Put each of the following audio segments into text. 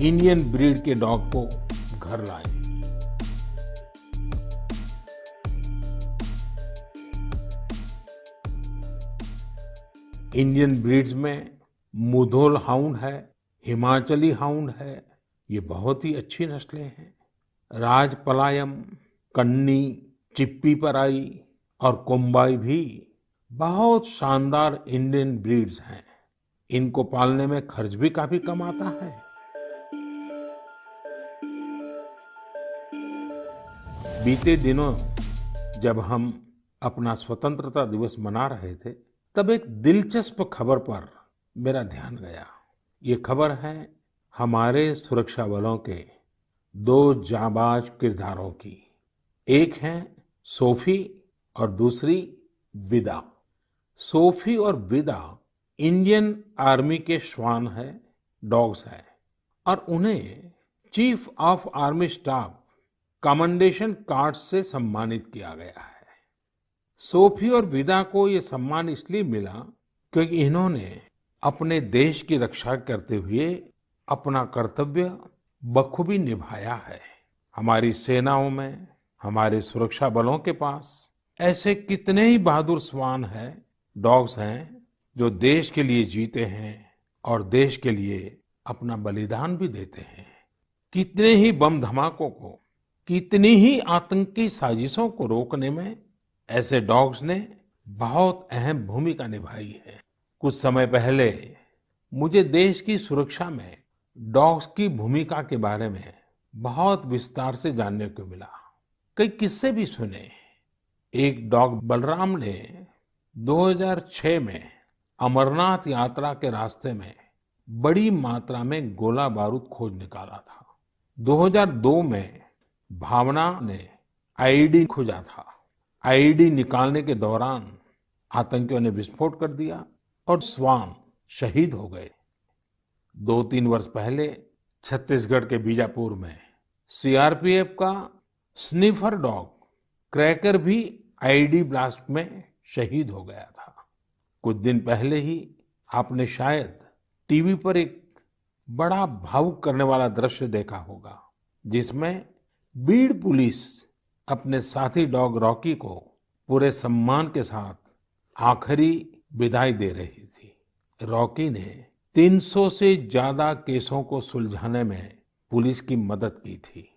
Indian breed के dog को घर लाएं। इंडियन ब्रीड्स में मुधोल हाउंड है, हिमाचली हाउंड है, ये बहुत ही अच्छी नस्लें हैं। राजपलायम, कन्नी, चिप्पीपराई और कोम्बाई भी बहुत शानदार इंडियन ब्रीड्स हैं। इनको पालने में खर्च भी काफी कम आता है। बीते दिनों जब हम अपना स्वतंत्रता दिवस मना रहे थे, तब एक दिलचस्प खबर पर मेरा ध्यान गया। ये खबर है हमारे सुरक्षा बलों के दो जाबाज किरदारों की। एक है सोफी और दूसरी विदा। सोफी और विदा इंडियन आर्मी के श्वान है, डॉग्स है, और उन्हें chief of army staff commendation card से सम्मानित किया गया है। सोफी और विदा को ये सम्मान इसलिए मिला क्योंकि इन्होंने अपने देश की रक्षा करते हुए अपना कर्तव्य बखूबी निभाया है। हमारी सेनाओं में, हमारे सुरक्षा बलों के पास ऐसे कितने ही बहादुर श्वान हैं, डॉग्स हैं, जो देश के लिए जीते हैं और देश के लिए अपना बलिदान भी देते हैं। कितने ही बम धमाकों को, कितनी ही आतंकी साजिशों को रोकने में ऐसे डॉग्स ने बहुत अहम भूमिका निभाई है। कुछ समय पहले मुझे देश की सुरक्षा में डॉग्स की भूमिका के बारे में बहुत विस्तार से जानने को मिला। कई किस्से भी सुने। एक डॉग बलराम ने 2006 में अमरनाथ यात्रा के रास्ते में बड़ी मात्रा में गोला बारूद खोज निकाला था। 2002 में भावना ने आईईडी खोजा था। आईईडी निकालने के दौरान आतंकियों ने विस्फोट कर दिया और श्वान शहीद हो गए। 2-3 वर्ष पहले छत्तीसगढ़ के बीजापुर में सीआरपीएफ का स्निफर डॉग क्रैकर भी आईईडी ब्लास्ट में शहीद हो गया था। कुछ दिन पहले ही आपने शायद टीवी पर एक बड़ा भावुक करने वाला दृश्य देखा होगा, जिसमें बीड़ पुलिस अपने साथी डॉग रॉकी को पूरे सम्मान के साथ आखिरी विदाई दे रही थी। रॉकी ने 300 से ज्यादा केसों को सुलझाने में पुलिस की मदद की थी।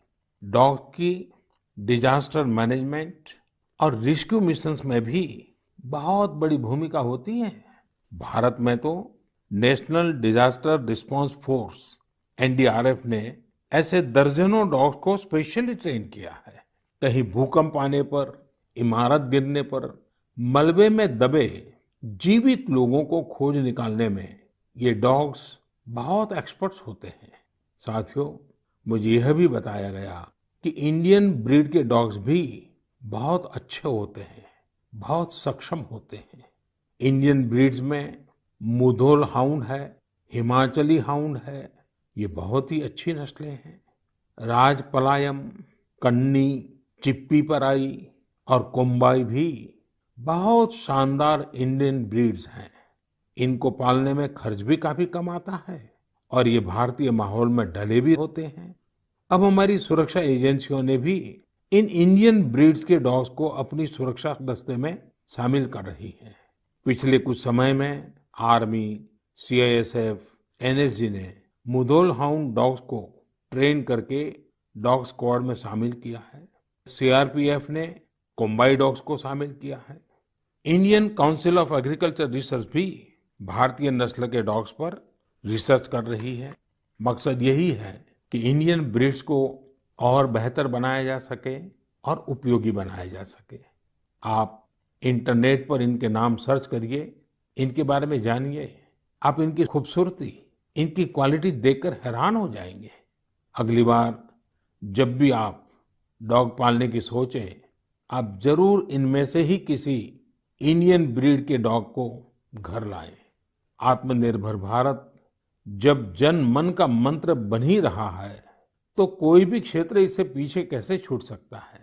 डॉग की डिजास्टर मैनेजमेंट और रेस्क्यू मिशंस में भी बहुत बड़ी भूमिका होती है। भारत में तो national disaster response force NDRF ने ऐसे दर्जनों डॉग्स को स्पेशली ट्रेन किया है। कहीं भूकंप आने पर, इमारत गिरने पर, मलबे में दबे जीवित लोगों को खोज निकालने में ये डॉग्स बहुत एक्सपर्ट्स होते हैं। साथियों, मुझे यह भी बताया गया कि इंडियन ब्रीड के डॉग्स भी बहुत अच्छे होते हैं, बहुत सक्षम होते हैं। इंडियन ब्रीड्स में मुधोल हाउंड है, हिमाचली हाउंड है, ये बहुत ही अच्छी नस्लें हैं। राजपलायम, कन्नी, चिप्पीपराई और कोम्बाई भी बहुत शानदार इंडियन ब्रीड्स हैं। इनको पालने में खर्च भी काफी कम आता है और ये भारतीय माहौल में ढले भी होते हैं। अब हमारी सुरक्षा एजेंसियों ने भी इन इंडियन ब्रीड्स के डॉग्स को अपनी सुरक्षा दस्ते में शामिल कर रही है। पिछले कुछ समय में आर्मी, सीआईएसएफ, एनएसजी ने मुधोल हाउंड डॉग्स को ट्रेन करके डॉग स्क्वाड में शामिल किया है। सीआरपीएफ ने कोम्बाई डॉग्स को शामिल किया है। Indian council of agriculture research भी भारतीय नस्ल के डॉग्स पर रिसर्च कर रही है। मकसद यही है कि इंडियन ब्रीड्स को और बेहतर बनाया जा सके और उपयोगी बनाया जा सके। आप इंटरनेट पर इनके नाम सर्च करिए, इनके बारे में जानिए। आप इनकी खूबसूरती, इनकी क्वालिटी देखकर हैरान हो जाएंगे। अगली बार जब भी आप डॉग पालने की सोचें, आप जरूर इनमें से ही किसी इंडियन ब्रीड के डॉग को घर लाएं। आत्मनिर्भर भारत जब जन मन का मंत्र बन ही रहा है, तो कोई भी क्षेत्र इससे पीछे कैसे छूट सकता है।